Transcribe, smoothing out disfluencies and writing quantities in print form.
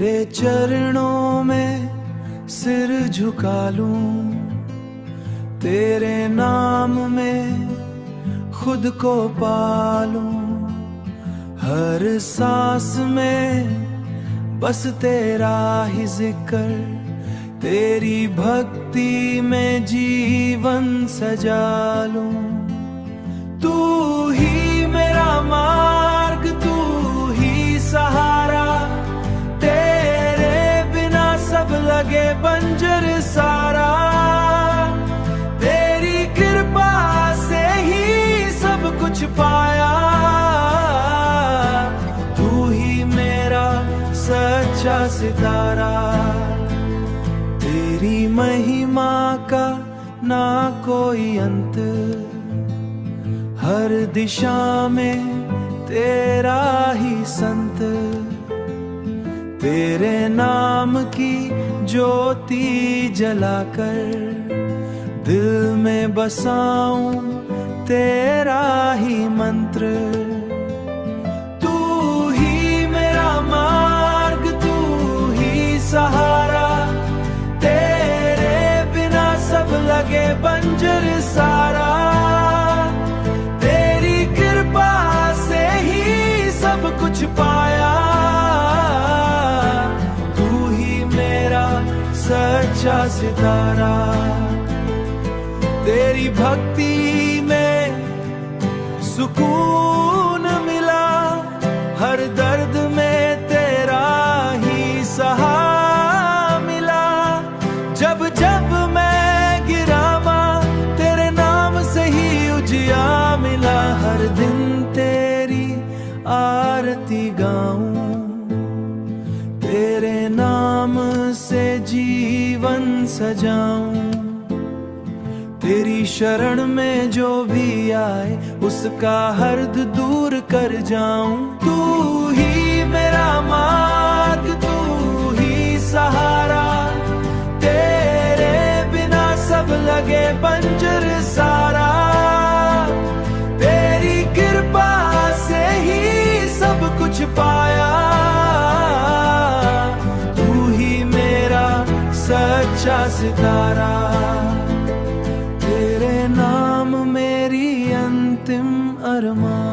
तेरे चरणों में सिर झुका लूं, तेरे नाम में खुद को पालूं। हर सांस में बस तेरा ही जिक्र, तेरी भक्ति में जीवन सजा लूं। तू ही मेरा मार्ग, तू ही सहारा, तेरे बिना सब लगे बंजर सारा। तेरी कृपा से ही सब कुछ पाया, तू ही मेरा सच्चा सितारा। तेरी महिमा का ना कोई अंत, हर दिशा में तेरा ही संत। तेरे नाम की ज्योति जलाकर दिल में बसाऊं तेरा ही मंत्र। तू ही मेरा मार्ग, तू ही सहारा, तेरे बिना सब लगे बंजर सारा। तेरी कृपा से ही सब कुछ पाया, तू ही मेरा सच्चा सितारा। तेरी भक्ति में सुकून मिला, हर दर्द में तेरा ही सहारा मिला। जब जब मैं गिरा मां, तेरे नाम से ही उजिया मिला। हर दिन तेरी आरती गाऊं, तेरे नाम से जीवन सजाऊं। तेरी शरण में जो भी आए, उसका हर्द दूर कर जाऊं। तू ही मेरा मार्ग, तू ही सहारा, तेरे बिना सब लगे बंजर सारा। तेरी कृपा से ही सब कुछ पाया, तू ही मेरा सच्चा सितारा। तेरे नाम मेरी अंतिम अरमान।